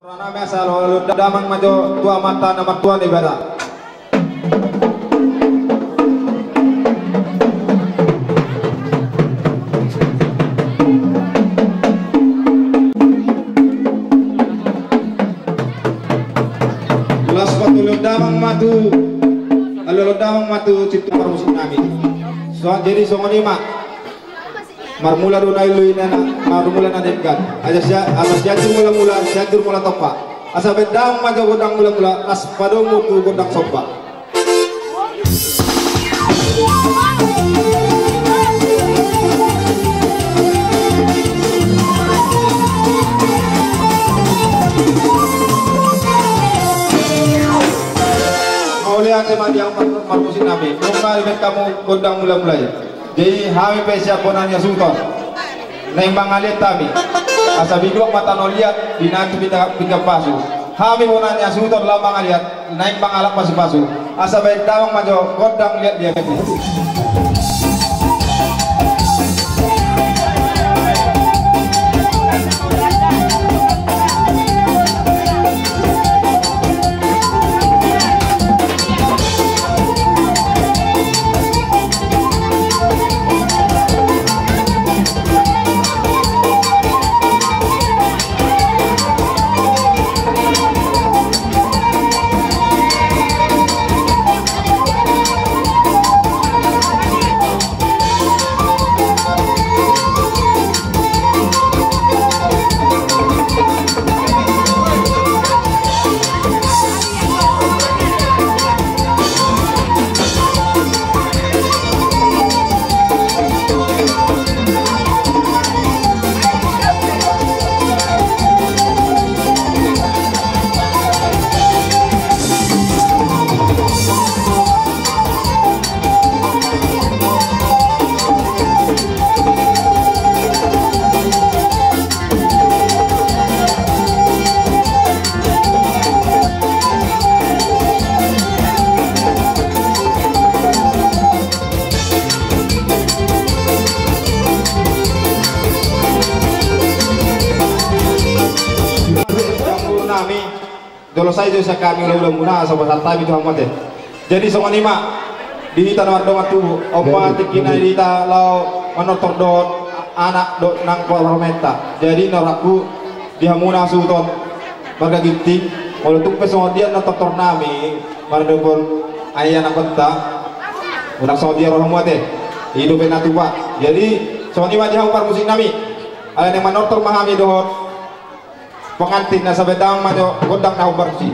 Rana mesa lo damang majo tua mata nama tua di bala. Las patulog damang matu, alolo damang matu cipta parmusik nami. So jadi songo lima. Marmula dunay luy na marmula na dengkan alas jatuh mula-mula jatuh mula topa asa bedang majo godang mula-mula as padong mutu godang sopa mau lihat tema yang marmusin nabi kembali kamu godang mula-mula ya. Jadi kami pesiap ponanya sultan nembang alit kami asa bidok mata no lihat binatu bingka pasu kami ponanya sultan lambang aliat nembang alak pasu-pasu asa baik dawang majo kodang lihat dia gitu. Dolo saya juga kami ulang muna sama santai itu amat ya. Jadi semua lima di tanah doang tu opa tikina di lau manotor dot anak dot nang parlamenta. Jadi naraku dia muna sultan marga ginting kalau tu pesong dia natotor nami marga pun ayah nak benta udah sama dia roh muat hidupnya natu pak. Jadi semua lima dia upar musik nami ada yang manotor mahami dot pengantin na sa bedang majo godang na ubarsi.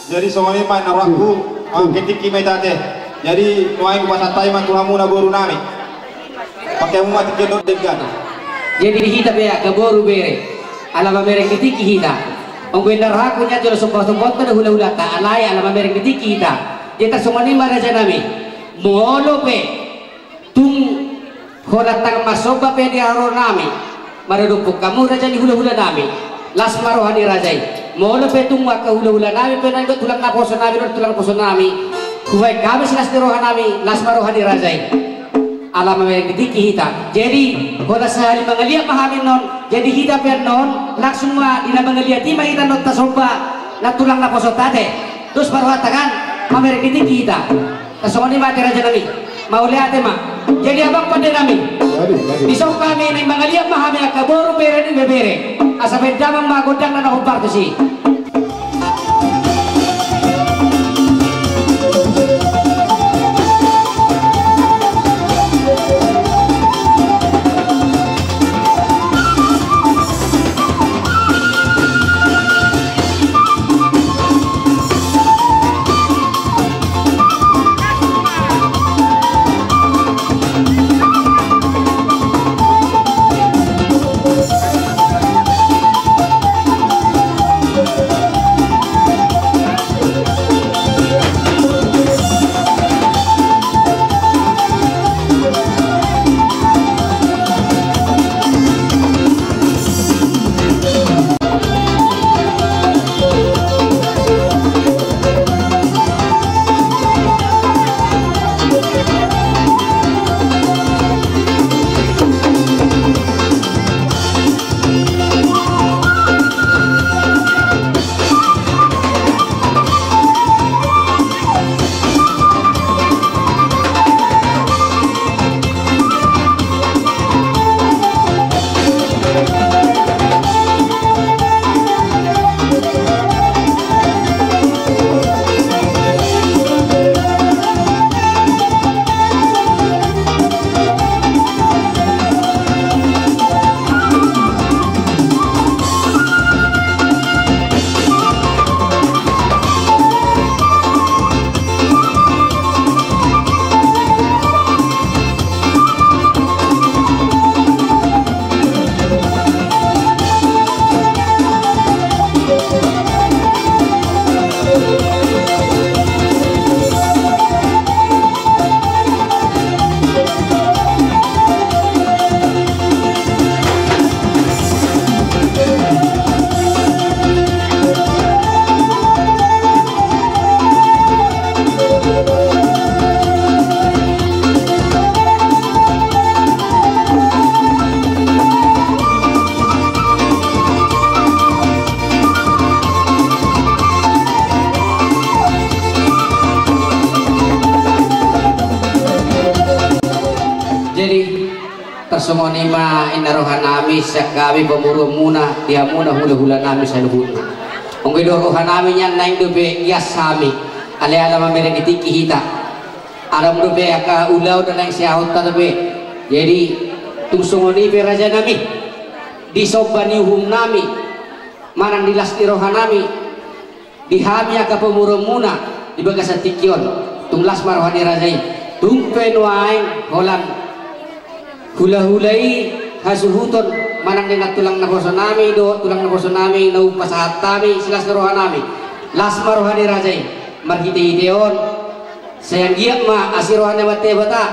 Jadi semuanya main naraku ketik kimai tadi. Jadi nuai kupasantai mah tuhamu na guru nami. Pakai umat kedot degan. Jadi kita ya ke boru bere. Alama bere ketik kita. Ongwendar hakunya jolo sokot-sokot pada hula-hula ta alai alama bere ketik kita. Kita semuanya maraja nami. Molo pe tung holatang masoba pe di haro nami. Maradupuk kamu raja di hula-hula nami. Las marohani rajai. Molo petung waka hula-hula nami penan ko tulang na poso nami tulang poso nami kuwai kami silas roha nami las maroha di rajai alam mereka tiki hita. Jadi kalau sehari mengeliat pahamin non, jadi hita pian non langsung mah ina mengeliat tima hita non tasoba na tulang na posot tade. Terus baru katakan mereka tiki hita. Tasong ni mati raja nami mau lihat mah. Jadi abang pada nami. Bisok kami ina mengeliat pahamin akaboru bere ni bebere. Asa bedamang magodang na nakumpar tu si. Semua nima inarohan nami sakabi pemuru muna dia muna hula-hula nami saluhut. Onggido rohan nami nya naing dobe yas sami. Ale ala mamere kitiki hita. Aram dobe aka ulau dan naing siahut dobe. Jadi tusungoni be raja nami. Disobani hum nami. Manang dilasti rohan nami. Dihami aka pemuru muna di bagasa tikion. Tunglas marwani rajai. Tumpen waing holan hula-hulai hasuhuton manang dengan tulang naboso nami do tulang naboso nami na upasahat nami silas karohan nami las marohani rajai marhite ideon sayang giyak ma asirohan na mate bata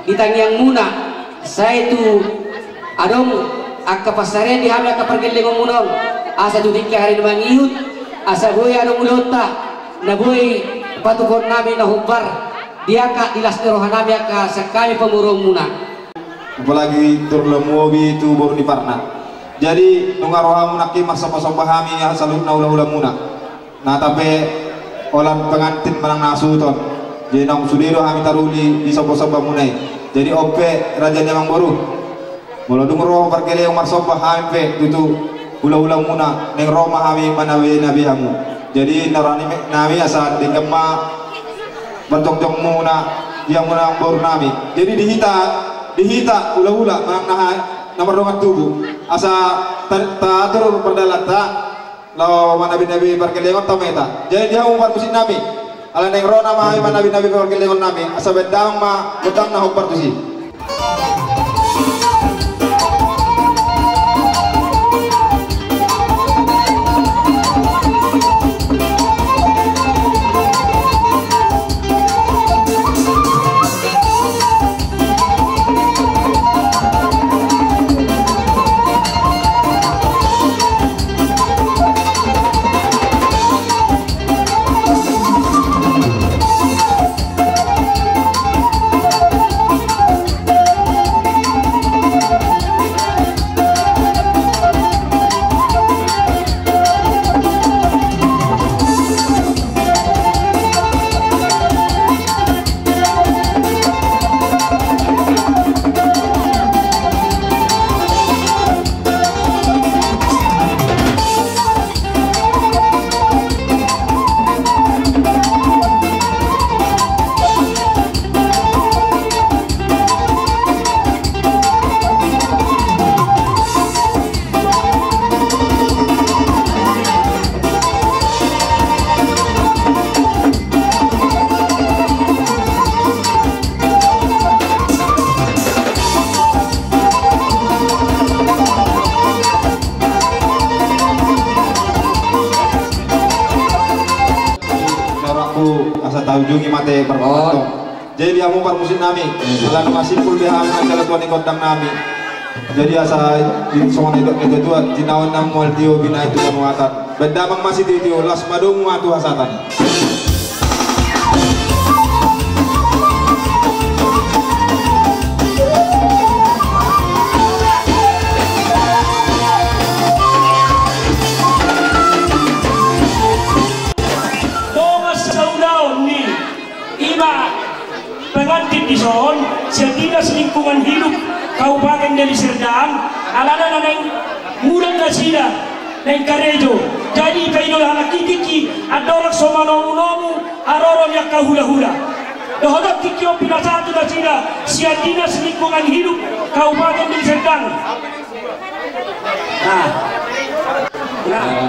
ditangyang muna saya itu adong akka pasare di hami akka pergelle munong asa tutik ka hari mangihut asa boy adong ulota na boy patukon nami na humbar dia ka dilas karohan nami akka sakali pemurung muna. Apalagi turlemobi itu baru di parna. Jadi nungaroha munaki masa pahami ya salut na ula muna. Nah tapi olan pengantin menang nasuton. Jadi nang sudiro kami taruli di sopo-sopo munai. Jadi ope raja nyamang baru. Mula dungro perkele umar sopo kami pe tutu ula muna neng Roma kami manawi nabi hamu. Jadi narani nabi asal dikema berjong-jong muna yang muna baru nami. Jadi dihita ula-ula manang nomor dongat tubuh asa tatur berdalata law manabi-nabi perkelengon tameta jadi dia umpat musim nabi ala neng rona ma manabi-nabi perkelengon nami asa bedang ma bedang na umpat tusi. ujungi mate perpotong. Jadi dia mau permusin nami, kalau masih pun dia aman kalau tuan ikutang nami. Jadi asa di semua itu tua tinawan nam mual tio bina itu muatan. Berdamang masih tio las madung muatu hasatan. Pengantin di son, Dinas Lingkungan Hidup Kabupaten Deli Serdang, alana nang mulang na sila, nang karejo. Jadi kayo lang nakikiki, adorak somanomu aroron yak kahula-hula. Dohodok kikyo pinasatu na sila, Dinas Lingkungan Hidup Kabupaten Deli Serdang.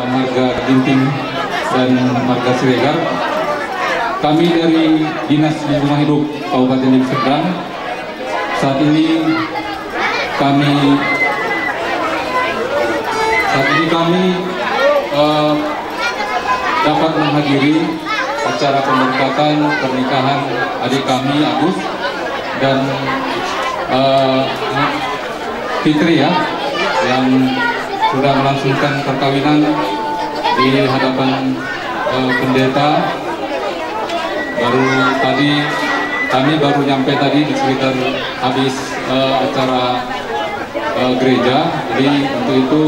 Marga Ginting dan Marga Siregar. Kami dari Dinas Lingkungan Hidup Kabupaten Deli Serdang saat ini kami dapat menghadiri acara pemberkatan pernikahan adik kami Agus dan Fitri ya, yang sudah melangsungkan perkawinan di hadapan pendeta. Kami baru nyampe tadi di sekitar habis acara gereja. Jadi untuk itu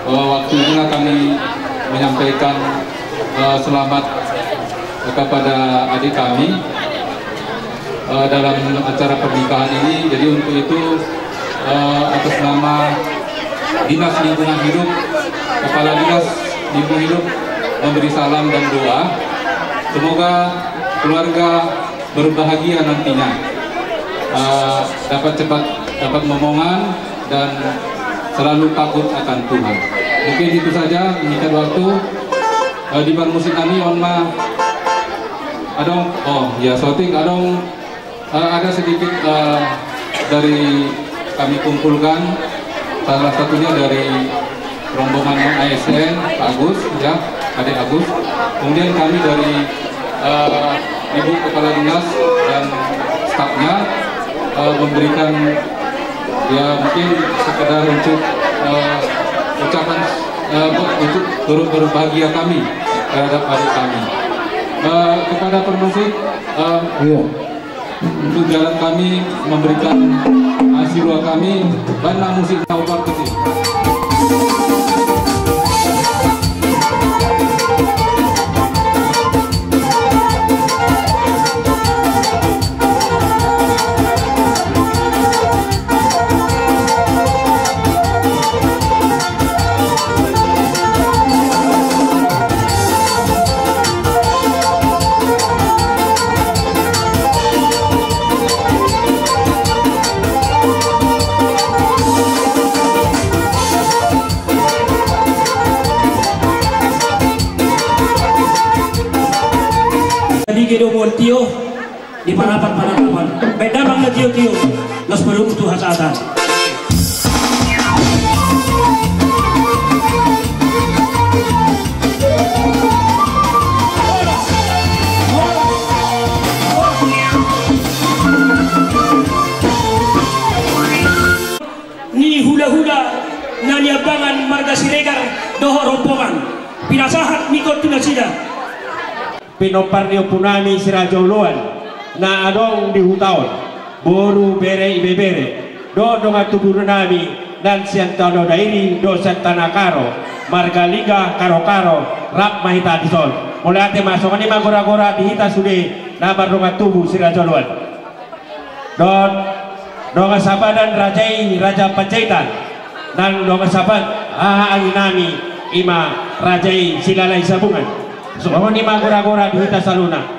waktunya kami menyampaikan selamat kepada adik kami dalam acara pernikahan ini. Jadi untuk itu atas nama Dinas Lingkungan Hidup, Kepala Dinas Lingkungan Hidup memberi salam dan doa. Semoga keluarga berbahagia nantinya, dapat momongan dan selalu takut akan Tuhan. Mungkin itu saja, mengikat waktu. Di permusik kami onma adong soting adong ada sedikit dari kami kumpulkan, salah satunya dari rombongan ASN Pak Agus ya, adik Agus. Kemudian kami dari Ibu Kepala Dinas dan stafnya memberikan ya mungkin sekedar untuk ucapan untuk turut berbahagia kami terhadap adik kami. Kepada permusik untuk jalan kami memberikan hasil kami bana musik Kabupaten Kecil. Gido Montio di parapan beda banget tio los produktu hasatan. Ni hula-hula nani abangan Marga Siregar doho rombongan pinasahat mikot tunasida. Pinoparnio punami sirajoluan na adong di hutaon boru bere ibebere do donga tuburu nami dan siantano dairi do santana karo Marga Liga karo rap mahita dison mulai ate masuk ni magora-gora dihita sude na barunga tubuh sirajoluan don donga sabadan raja Panjaitan dan donga sabat anginami ima rajai silalai sabungan. So, ni magora-gora dihita saluna.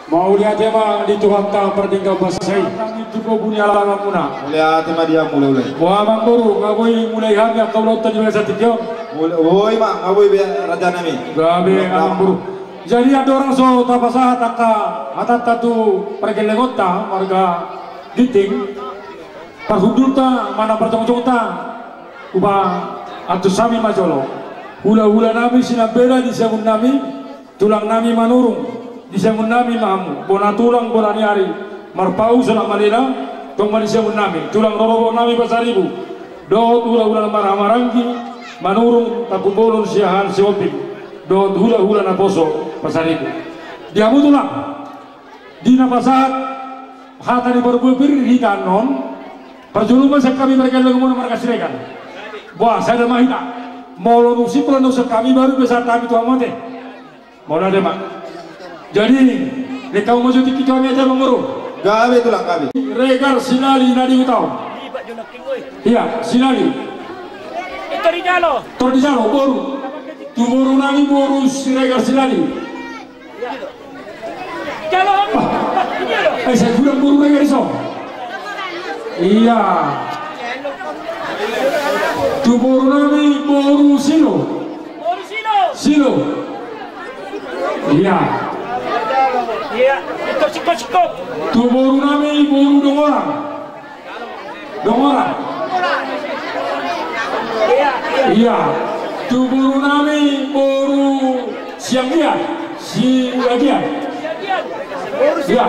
Mau lihat tema di Tuhan ta pertinggal basai. Itu kau punya alangan muna. Lihat tema dia mulai. Wah bang baru ngabui mulai hamil kau lautan juga satu jam. Woi mak, ngabui raja nami. Gabe alang baru. Jadi ada orang so tapasa taka atat tatu pergelegota warga Giting. Parhudulta mana percong-congta. Ubah atu sami majolo. Hula-hula nami sinabela di sangun nami. Tulang nami manurung. Di sangun nami mahamu, bona tulang bona niari, marpau sanak malena, tong mali sangun nami, tulang rorobo nami pasaribu, dohot hula-hula maramarangi, manurung tapubolon siahan siopik, dohot hula-hula naposo pasaribu. Diamu tulang, di napasat, hata di berbubir hitan non, perjuluman sekami mereka lagi mereka sirekan. Wah, saya dah mahita, mau lurusi pelan kami baru besar kami tuan mate, mau ada mak. Jadi, lekau maju tiki kami aja mengurung. Gawe tulang kami. Regar sinali nadi utau. Iya, sinali. Torijalo. Torijalo boru. Tu boru nami boru regar sinali. Jalo. Saya bilang boru regar iso. Iya. Tu boru nami boru silo. Boru silo. Silo. Iya. Iya, itu sikop-sikop. Tu boru nami boru dongoran. Dongoran. Iya, iya. Iya. Tu boru nami boru siagian. Siagian. Siagian. Boru Iya.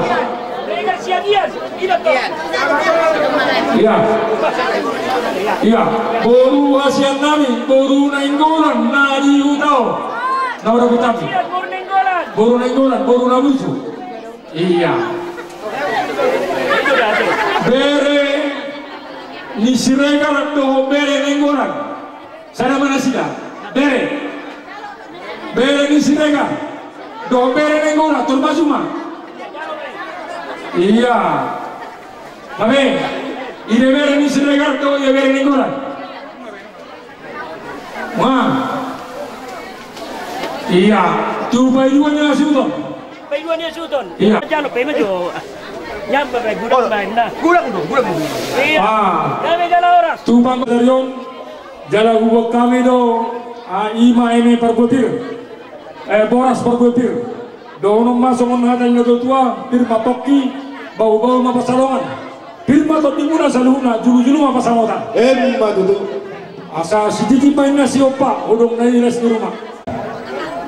Mereka siagian. Iya toh. Iya. Iya. Boru asian nami boru nainggolan nadi utau. Naura kutami. Boru nenggolan. Boru nainggolan boru nabuju. Iya. Bere ni siregar do bere nenggolan. Sana mana sila? Bere. Bere ni siregar do bere nenggolan turba cuma. Iya. Tapi ide bere ni siregar do ya bere nenggolan. Wah. Iya. Tu bayuannya sudah. Paiduannya Sultan. Iya. Jangan lupa maju. Nyampe baik gudang baik nah. Gudang. Iya. Kami jalan orang. Tumpang Darion jala hubok kami do ima eme perbutir boras perbutir do nom masuk menghadang do tua firma toki bau-bau ma pasalongan firma to timuna saluna julu-julu ma pasalongan Ma tutu. asa siditi pain nasi opa odong nai les di rumah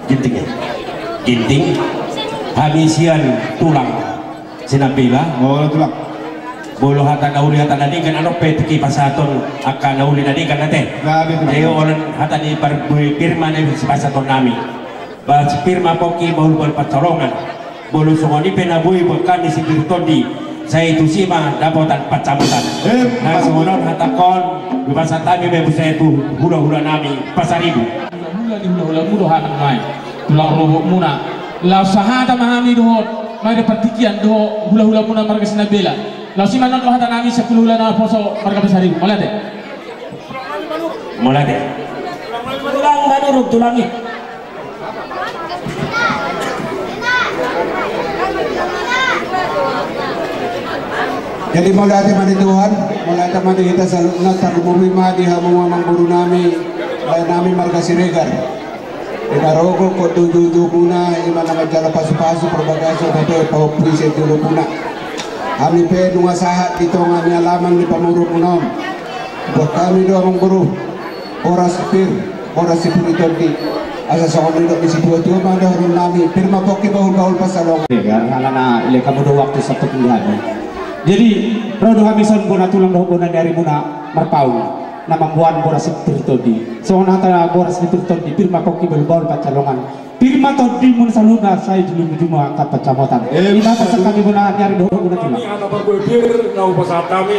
Ginting ya? Ginting habisian tulang sinapila Oh tulang. bolo hata nauli hata nadi kan ano petiki pasaton akan nauli nadi kan nate Gawe tulang. ayo orang hata di firma na si pasaton nami bahas firma poki bolu bol pacolongan bolu songoni penabuhi bukan di Sibirtondi saya itu sih mah dapotan pacamutan nah semonon hata kon di pasar tami bebu saya itu hula-hula nami pasaribu hula di hula-hula mudo hatan mai tulang robok muna la sahada mahami dohot mai dapat tikian doho hula-hula muna marga sinabela la si manon lo hatan nami 10 hula na poso marga pasaribu mulai deh Tulang manurug tulangi. Jadi mulai mandi Tuhan, mulai mandi kita selalu natar umumima di hamu mamang buru nami, lain nami marga siregar. Inarogo ko tujuh muna, ima na jala pasu-pasu perbagaso betul pau puisi dulu muna. Kami pe nunga sahat dito nga ni alaman ni pamuruk munom. Buat kami doa mengguru, oras sipir itu di asa soal itu di situ itu mana orang nami firma poki baul pasalong. Karena ile kamu do waktu satu pilihan. Jadi rodo hamison bona tulang do bona dari muna marpau nama buan boras tirtodi. So nata boras tirtodi firma poki baul pacalongan. Firma todi mun saluna saya dulu cuma angkat pacamotan. Ina pasal kami bona nyari do bona tulang. Kami anak berpikir nau pasal kami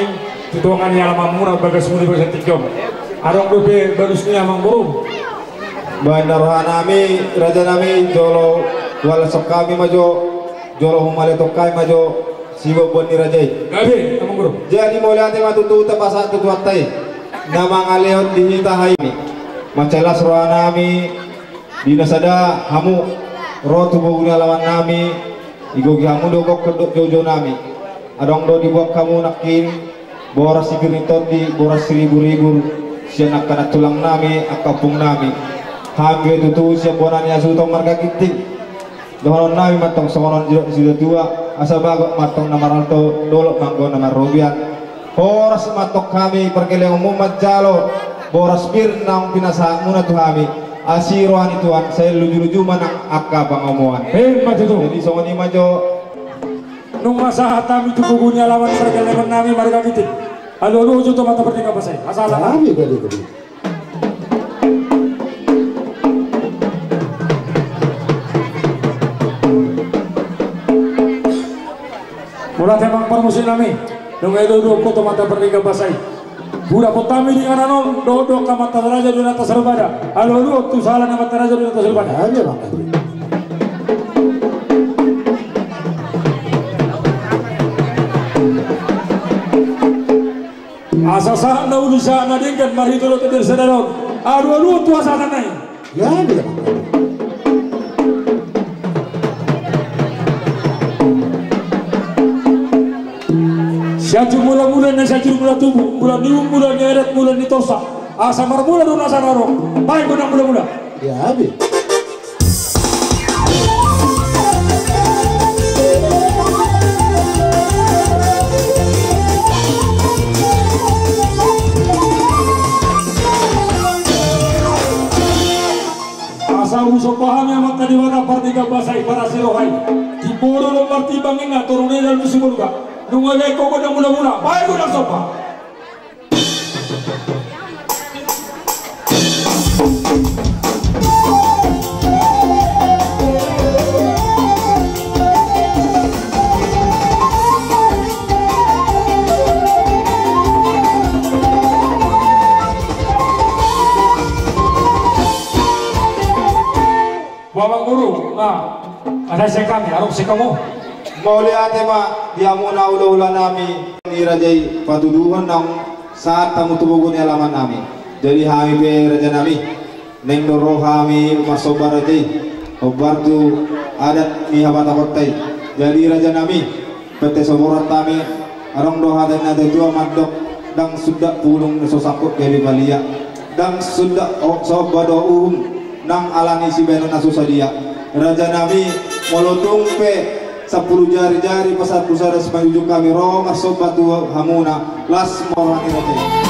tutongan yang mamuna bagas muni bagas tikom. Arong bebe barusnya amang burung. Bandar nami raja nami jolo wala sok kami majo jolo humale tokai majo siwa boni rajai. Gabe amang burung. Jadi mulai ate matutu tapasa tutuatai nama ngaleon dihita hai macelas roa nami dinasada hamu rotu buguna lawan nami igo gihamu do kok kedok jojo nami adong do dibuat kamu nakin boras sigeritot di boras ribu-ribu siya nakana tulang nami akapung nami hambe tutu siya bonani asutong marga kiting dohonon nami matong songonon jilok sida tua asa bagok matong namaralto dolok manggo namar robian boras matok kami perkeleng mumat jalo boras bir nang pinasa muna tu kami asirohan ituan saya luju-luju manang akka pangomoan jadi songon imajo nung masa hatam itu kugunya lawan pergelengan nami marga kiting aduh itu mata pertinggal pasai asal kami mula temang permusim nami nung edo koto mata pertinggal pasai budak potami di kananon dodo kamata raja di atas serbada aduh tu salah nama raja di atas serbada aja bang asasa na bisa nadingkan mari tolo tedir sedaro aduh tu asana nai ya dia siatu mula-mula na siatu mula tubuh mula nium mula nyeret mula nitosa asa marmula do nasa naro baik guna mula-mula ya habis asa usok pahami amat tadi warna partiga basai para sirohai di boro lombar tibang ingat turunnya dalam musimulga nunggu kau pada mula-mula, baik udah sopa. Bapak guru, ada sekami, harus sekamu. Mau lihat ma dia muna ula-ula nami ni rajai patuduhan nang saat tamu tubugun alaman nami jadi hami be raja nami neng doro hami masobar rajai obar tu adat mi habata kotai jadi raja nami pete soborat tami arong doha dan ada dua madok dang sudah pulung sosakut dari balia dang sudah sobado nang alani si beno nasusadia raja nami molotung pe 10 jari-jari pasar pusara sepanjang kami roma sobat dua hamuna las morani raja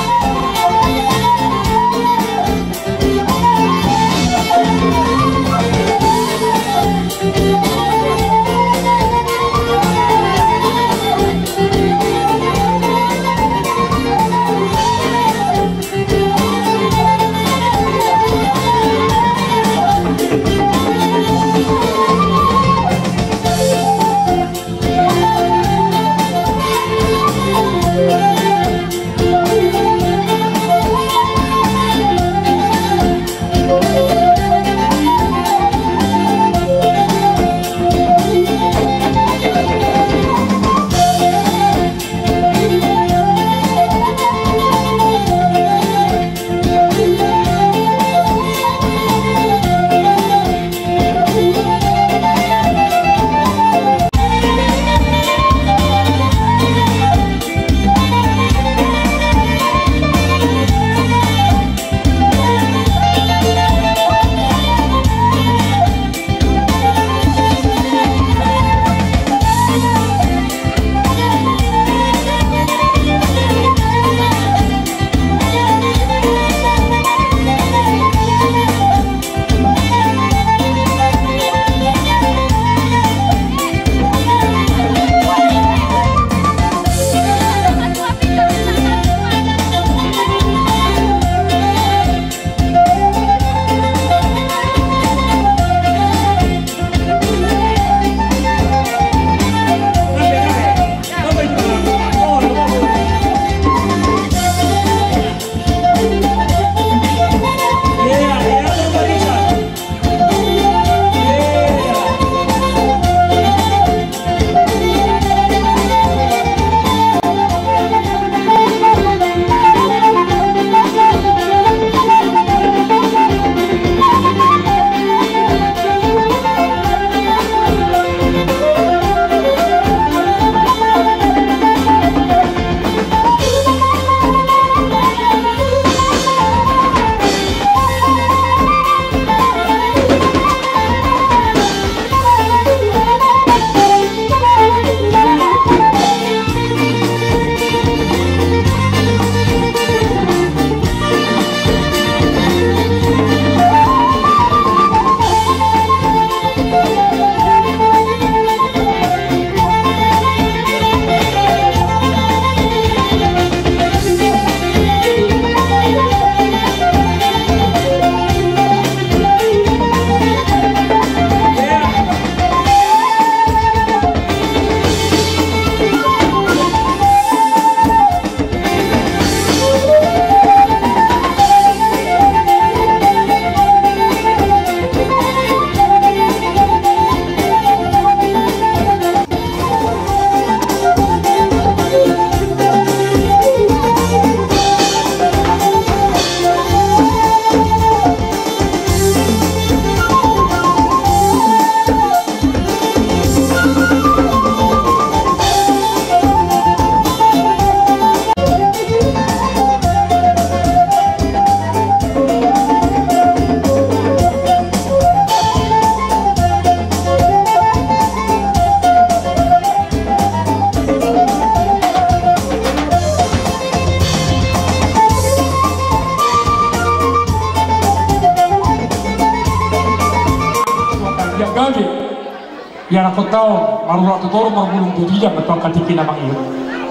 aku tahu marulah tutoro marbulung tu tidak betul katiki nama iyo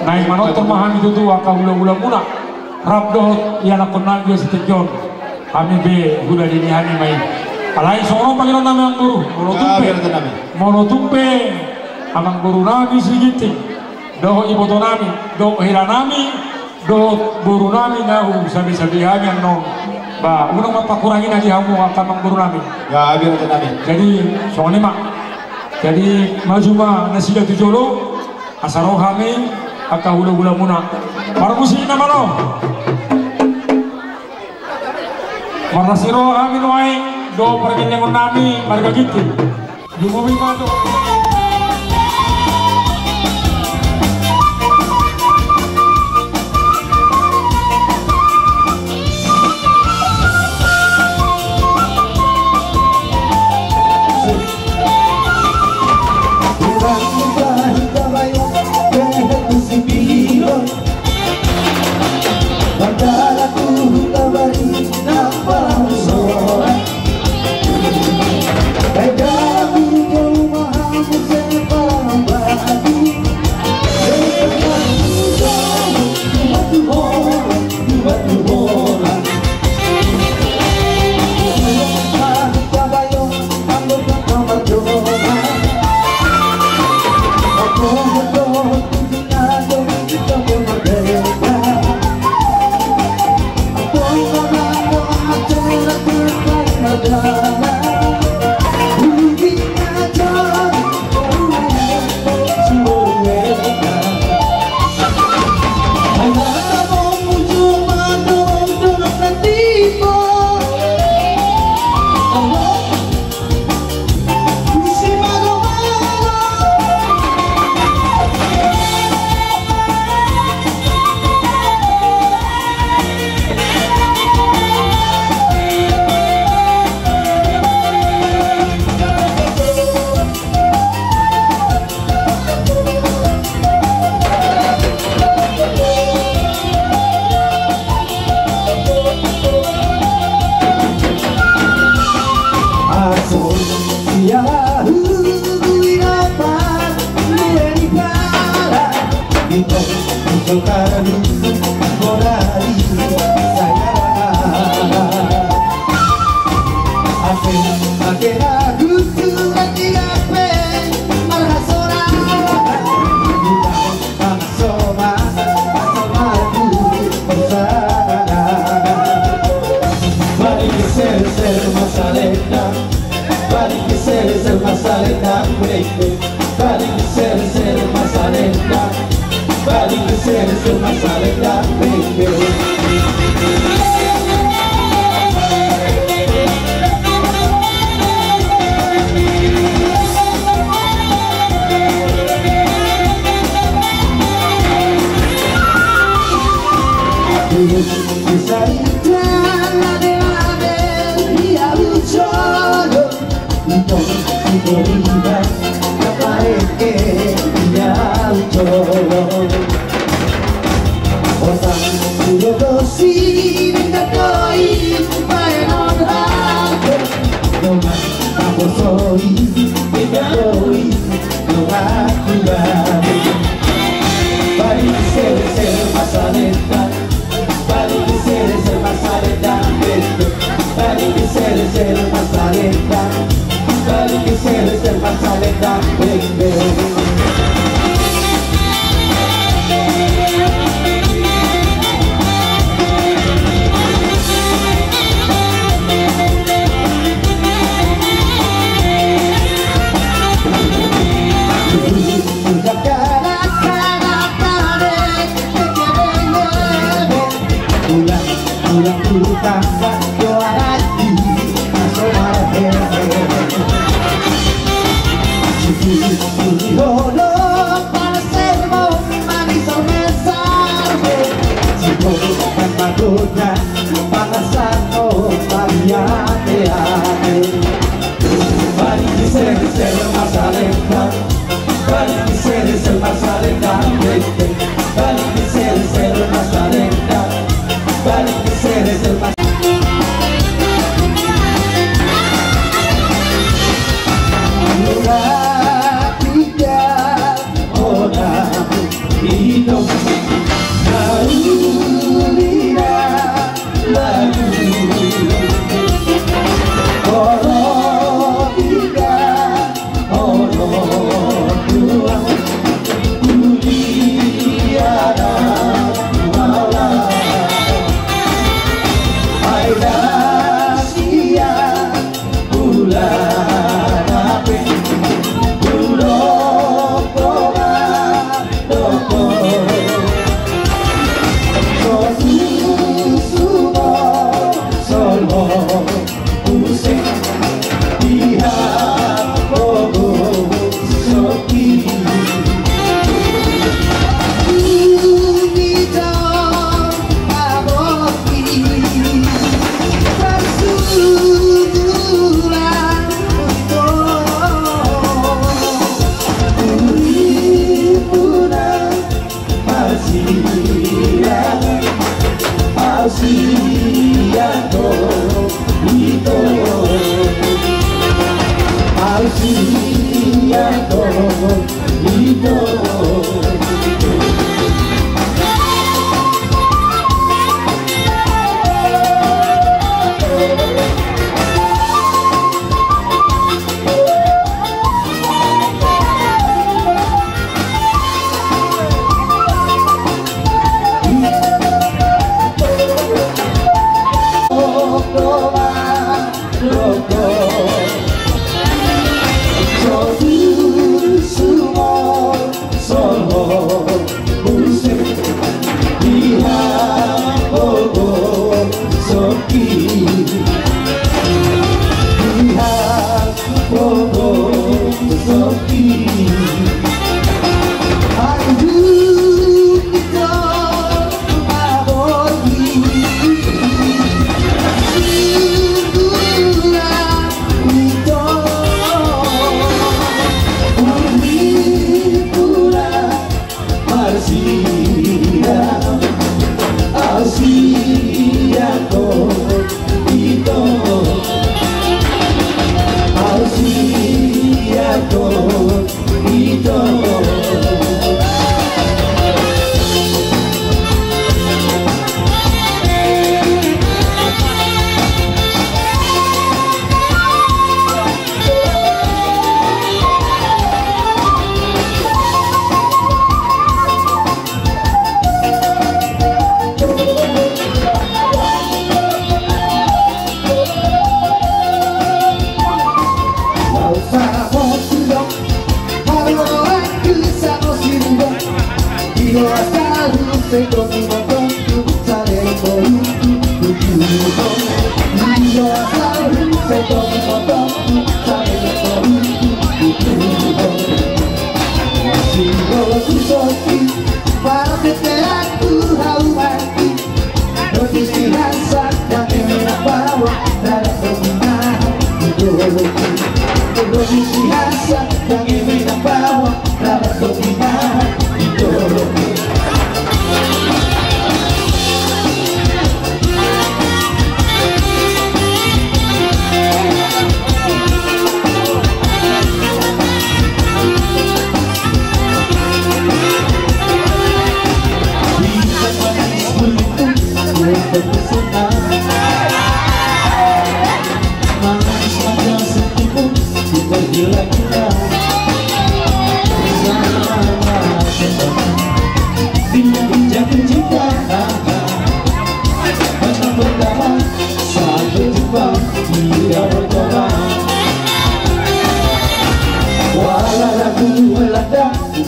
naik manot termahami itu tuh akal ula muna rabdo yang aku nagio setejon kami be gula dini hani mai alai soro panggil nama yang guru monotumpe amang guru nami sigiti do ibu nami do hira nami do guru nami nahu sabi hanya no ba unang mapakurangin aja kamu akan mang guru nami ya biar nami jadi soalnya mak jadi maju mah nasi dah tujolo asaro kami akan hula muna marmusi nama lo marasiro kami noai do pergi dengan nami marga gitu di mobil matu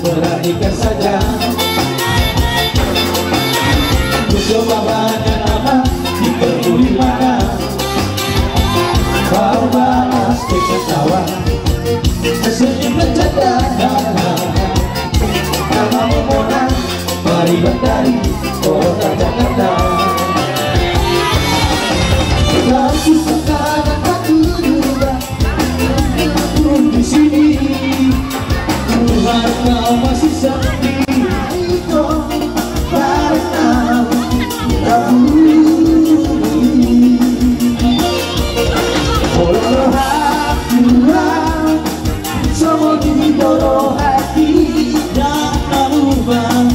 Perhatikan saja, coba banyak nama diperduli mana, kau balas ketawa, senyum bercanda, namamu Mona, marilah dari kota Jakarta. Aku sekarang aku juga pun di sini. Tuhan kau masih sepi itu karena aku Olo hakulah semua di doro hati dan berubah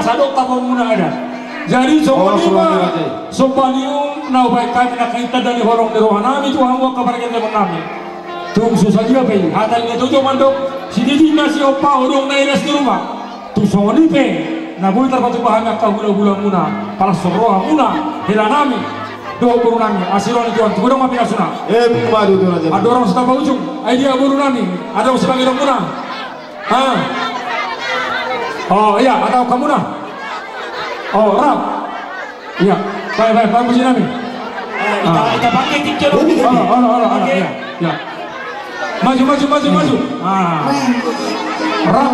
sadok tapon muna ada. Jadi sombanium na baik kami nak kita dari horong di rohanami Tuhan wa kabar kita menami. Tunggu saja pe. Hatanya tu mandok. Sidi nasi opa horong na iras di rumah. Tu soni pe. Na bui terpatu bahannya kau gula muna. Palas roha muna. Helanami. Doa buru nami. Asiron Tuhan. Tuhan mapi asuna. Madu tu raja. Ada orang sedang ujung. Idea buru nami. Ada orang sedang hidup muna. Ah. Oh iya, atau kamu nah? Oh, Ram. Iya. Baik, bagus nami. Kita pakai tiket. Oh, iya. Ya. Maju. Ah. Ram.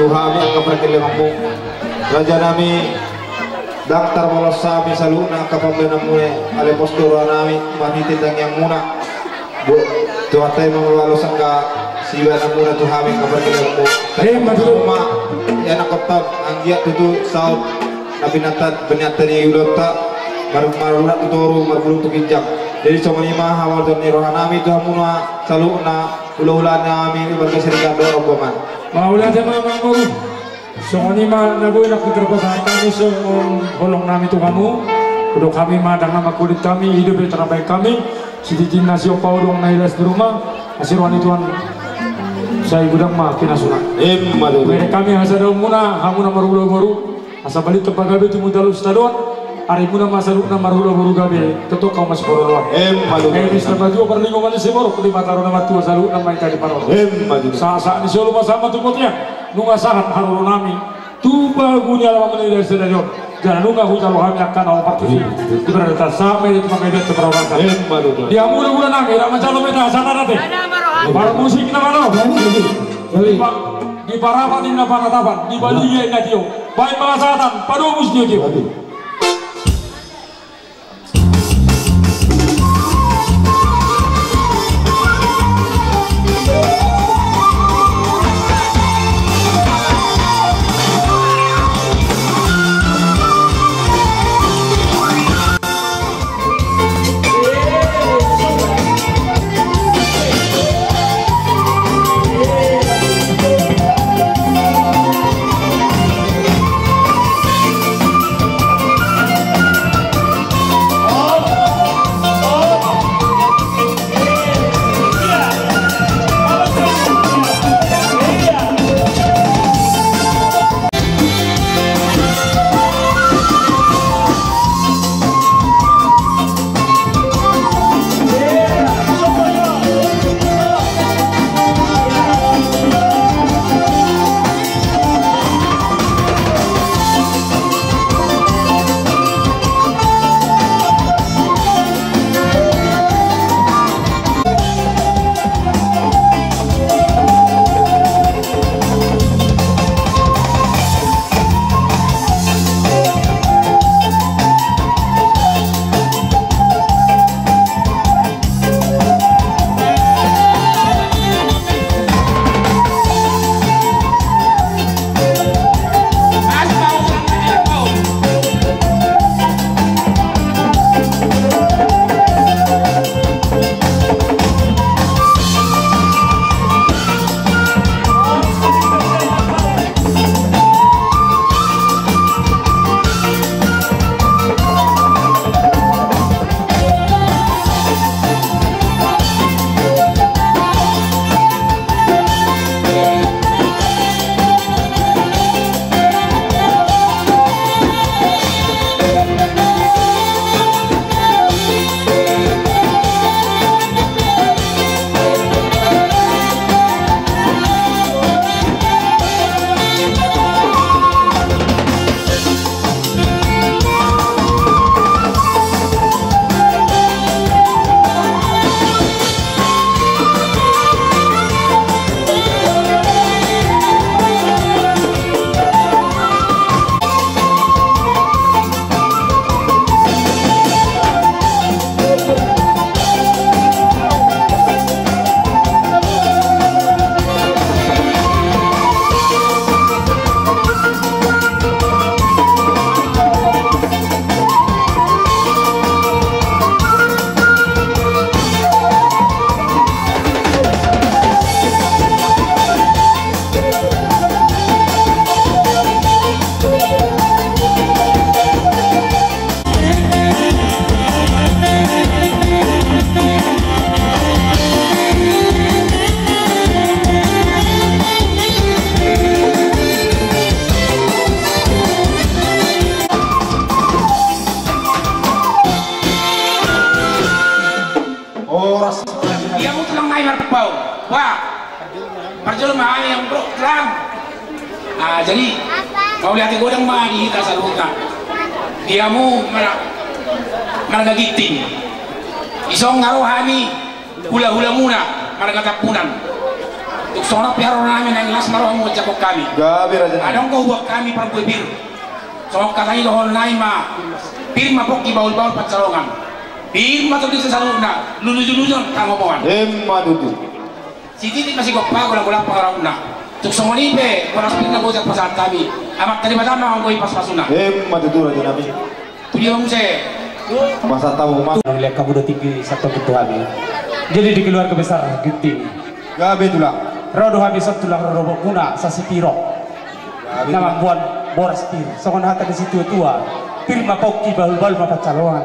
Tuhan akan pergi lembung Raja nami Daktar malas sami saluna kapambena mulai ale postura nami maniti tang yang muna bu Tuhan tay mengeluarkan sangka siwa namuna Tuhan akan pergi lembung rumah ya nak kotak anggiat itu saud nabi natat benyatani ulota maruna tuturu marbulung tukinjak jadi cuma lima awal dari rohanami Tuhan muna saluna ulah-ulah nami berkeserikan doa rombongan Maulah jemaah mangkuru. Songoni ma naboy nak terpasan kami holong nami tu kamu. Kudo kami madang nama kulit kami hidup di terbaik kami. Sidijin nasi opa udong nailas di rumah. Asirwani Tuhan. Saya gudang ma pinasuna. Malu. Mereka kami asa daun muna, hamuna maru. Asa balik ke pagabe tu mudalu stadon. Hari muna masaluk na maru gabe. Tetok kau masih boroluan. Malu. Bisa baju perlingo manis semua. Kuli mataru nama tua saluk nama ikan di parol. Malu. Saat ni solo sama tu potnya. Nunga sahat haru nami. Tuba gunya lama menilai sedayong. Jangan nunga hujan loh kami akan awal patuh. Ibarat sampai itu pakai dia terperawatan. Dia mula nami. Ramai calon mereka sana nanti. Baru musik nama lo. Di parapat ini apa natapan. Di balinya ini dia. Baik malasatan. Padu musik dia. kami marpau. Wah, perjelma kami yang bro terang. Jadi kau lihat godang mah di kasar hutan. Diamu marga giting. Isong ngaruh kami hula-hula muna marga tapunan. Tuk sonok piaro namin ang las maroh mo jakok kami. Gabi raja. Adong kau buat kami perbuibir. Sonok katanya dohol naima. Pirma poki baul-baul pacarongan. Pirma tuh di sesaluna. Lulu-lulu kang ngomongan. Dudu. Si Titi masih goppa gulang-gulang pangarangna. Tuk songonipe paras pirna bojak pasat kami. Amak tadi matama ang goi pas-pasuna. Dudu raja nabi. Tujuh muse. Masa tahu mas. Lihat kamu udah tinggi satu ketuhan ya. Jadi di keluarga besar Ginting. Gabi tulang. Rodo habis tulang robo kuna sasipiro. Nama buan boras pir. Sokon hata di situ tua. Pirma poki bahul-bahul mapacaloan.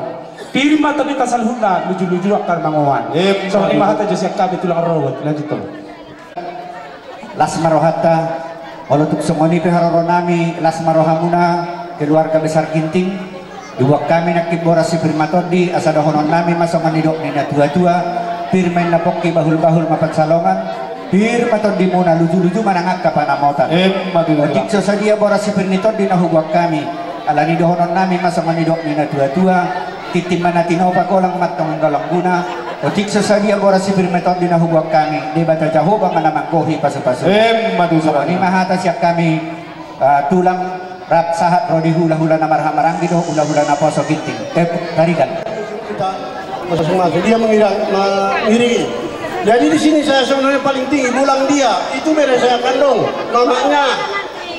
Pirma tadi kasal huna luju-luju akar mangowan. Sokon lima hata josiak kabe tulang robo. Lanjut tuh. Las marohata. Walau tuk songoni peharoro nami las marohamuna keluarga besar Ginting. Dua kami nakib boras si pirma todi asada honon nami masongan hidok nina tua-tua. Pirma na poki bahul-bahul mapacalongan. Bir patod di muna luju-luju manangak ka panamotan. Ojik so sadia boras si pernito di nahugwak kami. Alani dohonon namin masangan idok ni na tua-tua. Titim man natin pa ko lang matong galang guna. Ojik so sadia boras si pernito di nahugwak kami. Di bata jahoba manamang kohi paso-paso. Ni mahata siya kami tulang rap sahat rodi hula-hula na marhamarang gitu hula-hula na poso Ginting. Tarigan. Kita masing-masing dia mengiringi. Jadi di sini saya sebenarnya paling tinggi, bulang dia itu beda saya kandung, namanya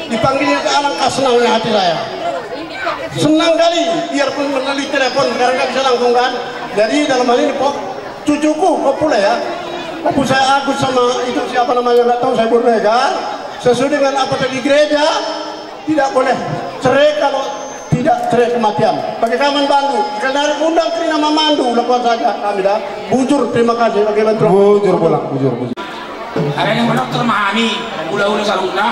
dipanggilnya ke alang senangnya hati saya. Senang kali, biarpun melalui telepon karena nggak bisa langsung kan. Jadi dalam hal ini cucuku pula ya, aku saya Agus sama itu siapa namanya nggak tahu saya bernegar. Sesuai dengan apa tadi gereja tidak boleh cerai kalau tidak cerai kematian. Pakai kaman bandu. Karena undang kiri nama mandu lakukan saja kami dah. Bujur terima kasih bagi bantuan. Bujur pulang bujur. Ada yang menolak termahami ula-ula saluna.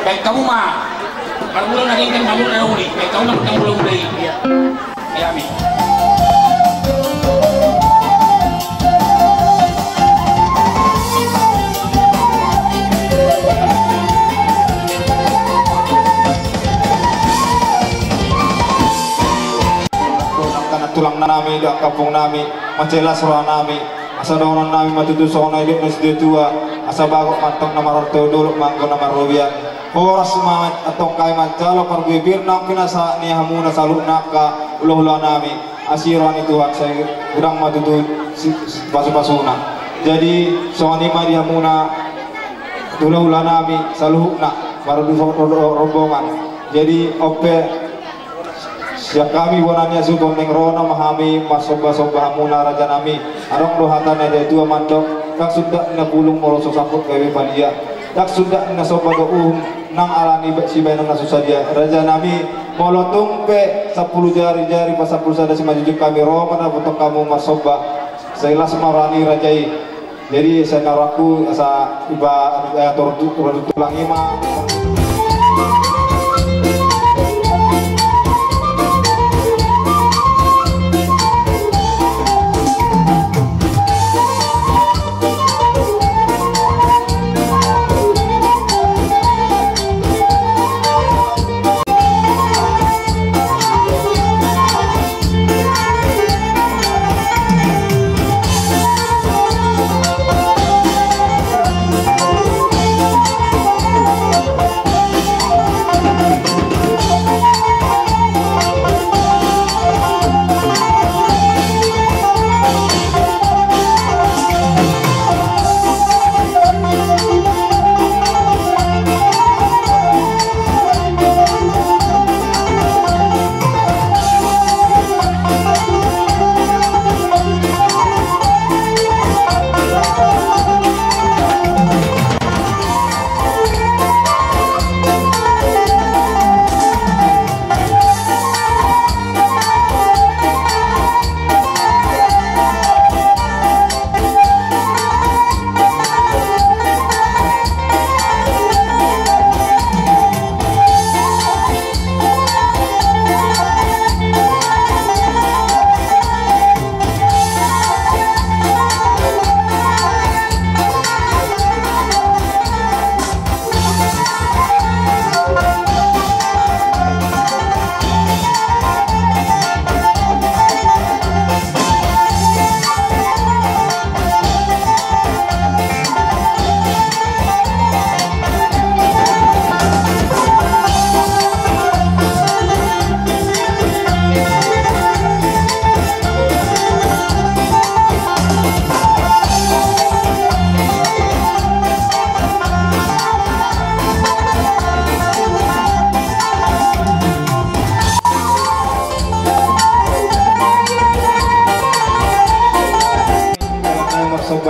Baik kamu mah. Kalau ulang ada yang kamu udah uli. Baik kamu nak yang ulang ulai. Ya amin. Tulang nami dak kampung nami macelas roh nami asa donon nami matutu sono hidup nus tua asa bagok mantong nama roto dulu mangko nama robia boras semangat atau kai mancalo parguibir nak kinasa ni hamuna saluna ka ulah-ulah nami asiran itu hak saya kurang matutu pasu-pasuna jadi soani mari hamuna ulah-ulah nami saluna baru rombongan jadi ope siap kami wananya subon neng rona mahami masoba-soba hamuna raja nami arong dohatan ada dua mandok tak sudah na bulung moroso sangkut gawe padia tak sudah na soba go nang alani si benang na susadia raja nami molotung pe 10 jari-jari pas 10 sada si majujuk kami roma na butok kamu masoba saya semarani rajai jadi saya naraku asa iba atur tulang ima.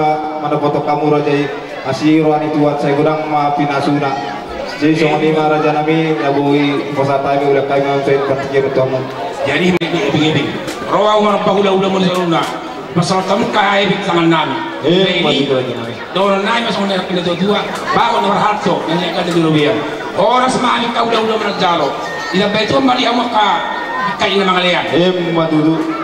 sa mana foto kamu raja asiro ani tuan saya gudang ma pinasuna jadi sama ni raja nami nabui posata kami udah kami saya pertiga bertemu jadi begini rawa umar bahula mun saluna pasal kamu kaya bik tangan nami ini doron nami masuk nek pindah dua bago nomor harto yang kata dulu biar orang semani kau udah menjalo ila betul mari amaka kain na mga liyan madudu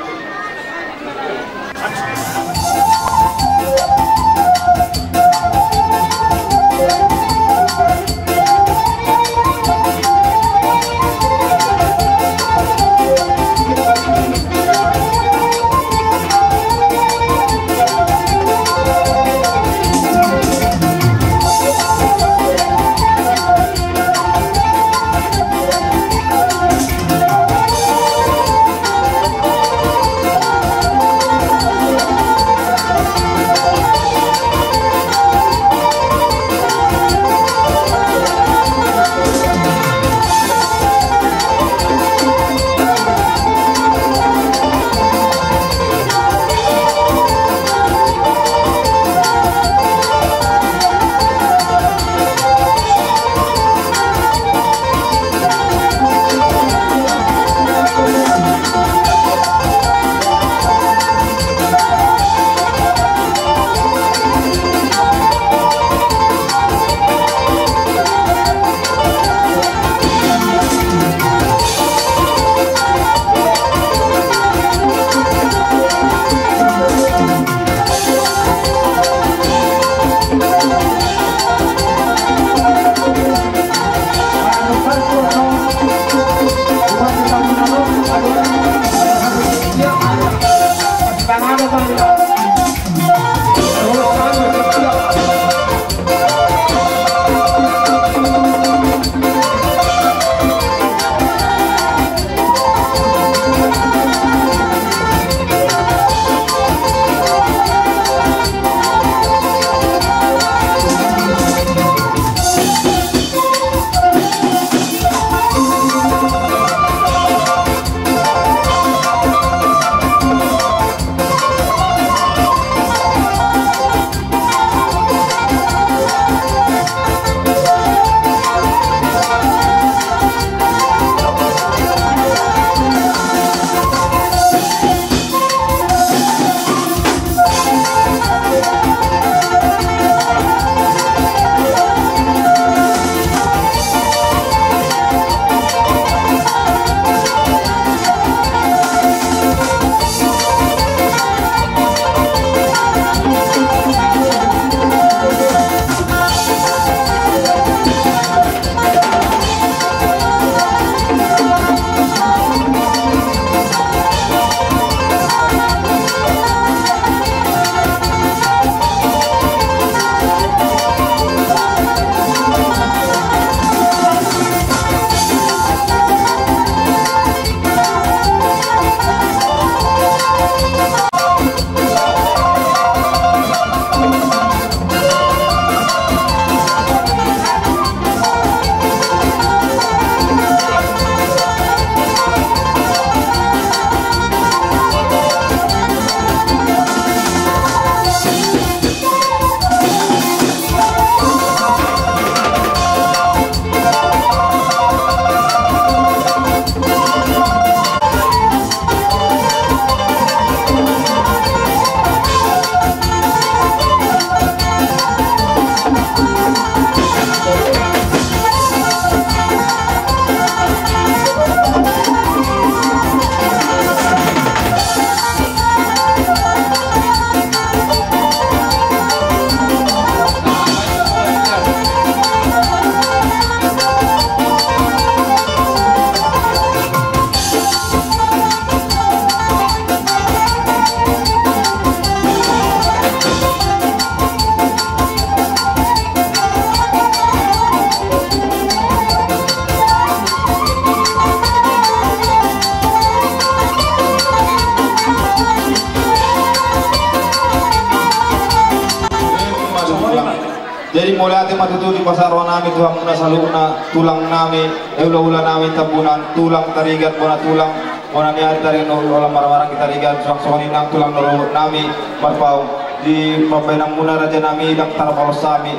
Jadi mulai hati matutu di pasar nami Tuhan muna saluna tulang nami ula nami tabunan tulang tarigat bona tulang ona ni ari taring no olah marang-marang kita rigan soang-soang inang tulang nami marpau di pembenang muna raja nami ilang tarapalos sami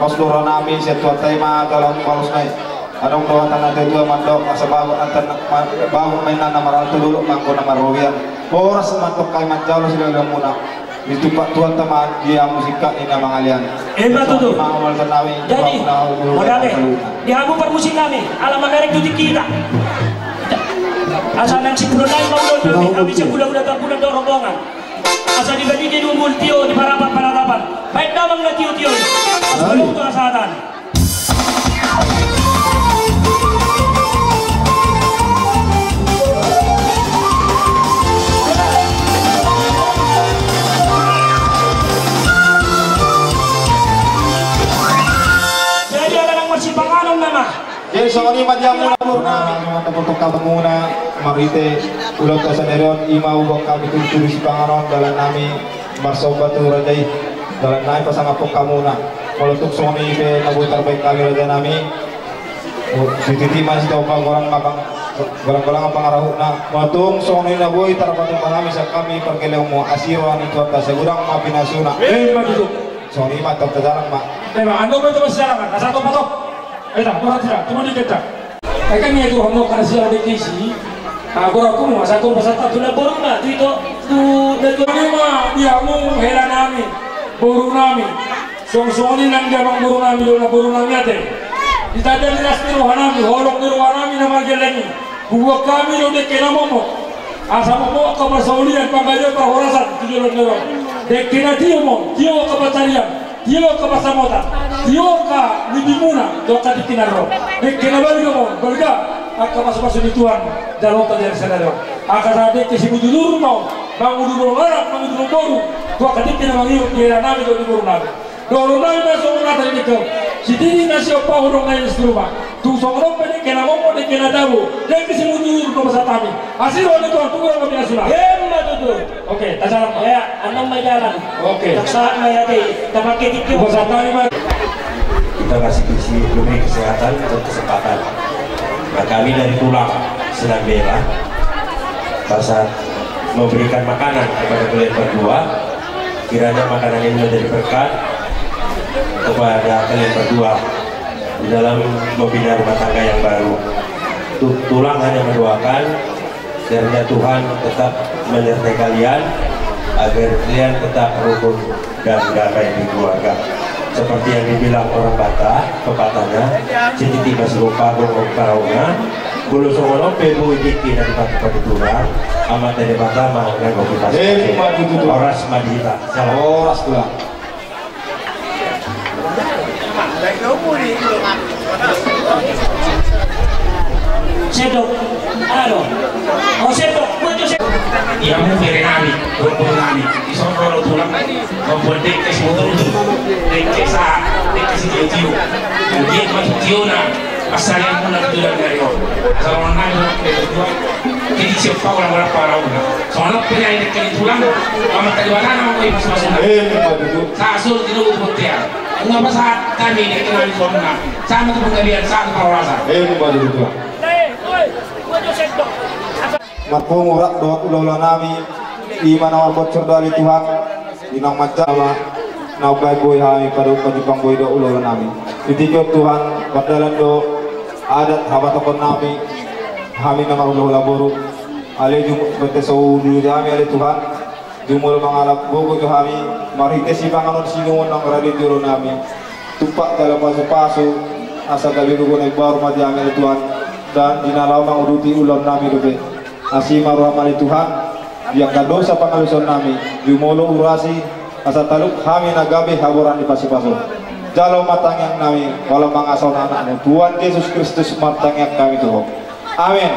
kosdora nami setua tema dalam palos nai adong doa tanah tetua mandok asa bago antan bago mainan namaral dulu mangko namarowian boras mantok kay manjalo sila ilang muna itu pak tuan teman dia musika ini mangalian betul jadi modalnya di hamu permusik kami alam magarek tuti kita asal nang si Brunei mau dulu kami sebulan tak rombongan asal dibagi di umbul tio di parapan baik damang na tio asal itu asatan jadi soalnya macam muna untuk kamu muna marite ulang kasaneron ima ubang kami tulis pangaron dalam nami marsobat tu rajai dalam nami pasang apok kamu na meletuk soni be nabutar baik kali raja nami titi masih tahu orang makang gorang-gorang pangarahu na matung soni naboy tarapatung panami sa kami pergeleu mo asiran itu atas segurang mapinasuna soni matap kejarang mak ando betul sejarah kan satu patok kurang tidak, cuma dikit tak. Kami itu homo karena siapa dikisi. Aku mau satu peserta tu nak baru nak itu lima dia mau heran nami, baru nami. Song-songi nang dia bang baru nami ada. Kita ada di nas niruhan nami, holong niruhan nami nama geleng. Buat kami udah kena momo. Asal momo kapal saulian panggaja perhorasan tujuh lor. Dek kena dia kapal carian. Dia ke Pasamota, dia ke Libimuna, dia ke Dikinaro. Kena balik kamu, berga, akan masuk di Tuhan dalam tadi senado. Akan ada kesibu dulu mau, bangun dulu orang, bangun dulu baru. Dia ke Dikinaro mengiru dia nami di baru nami. Dulu nami masuk nata ini kau. Jadi nasi apa orang lain di rumah. Tu sorong peni kena momo, kena dabu. Dia kesibu dulu ke Pasatami. Hasil orang itu tunggu orang biasa sudah. Oke, tajaran ya, anong may jalan. Oke. Taksaan may ate, tapakit ikyo. Kita kasih visi demi kesehatan dan kesempatan. Nah, kami dari Tulang sedang bela saat memberikan makanan kepada kalian berdua. Kiranya makanan ini menjadi berkat kepada kalian berdua di dalam membina rumah tangga yang baru. Tulang hanya mendoakan kiranya Tuhan tetap menyertai kalian agar kalian tetap rukun dan damai di keluarga. Seperti yang dibilang orang Batak, pepatahnya, "Citi masih lupa gongong karauna, bulu songono pemu diki dari batu tulang, amat dari Batak mau nggak kita oras madita." Salam. Oras pula. Sedok, sedok, yang berenami, berenami, isoro tulang, membuat dekes motor itu, dekes jauh, dia masuk jiona, asal yang pun ada tulang dari orang, kalau nanya kedua, jadi siapa orang berapa orang, soalnya penyanyi dekes tulang, amat tadi mana mau ibu masuk, sasul di luar putih, ngapa saat kami dekes zona, sama tu pengalian saat kawasan, Marpung urak doa ulah nami iman awal bocor dari Tuhan inang macam na baik boy kami pada pajipang boy doa ulah nami ditikap Tuhan padalan do adat habatokon nami kami nama ulah boru ale jum betesau dulu kami ale Tuhan jumul mangalap bogo jo kami mari tesi panganon sinungon nang radio juro nami tupak dalam pasu-pasu asa gabiru naik baru mati kami ale Tuhan dan dinalau manguruti ulah nami dobe asima rahmani Tuhan yang dosa pangalusan nami jumolo urasi asa taluk kami nagabe haburan di pasi-paso jalau matang yang nami walau mangasau anakmu Tuhan Yesus Kristus matang yang kami Tuhan amin.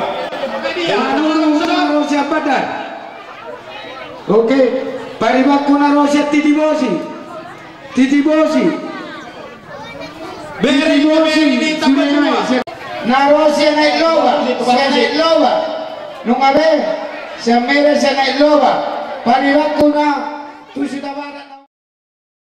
Siapa dah? Oke, paribaku narosia titibosi narosia naik loba nung abe siya mera siya naik loba paribaku na tu sudah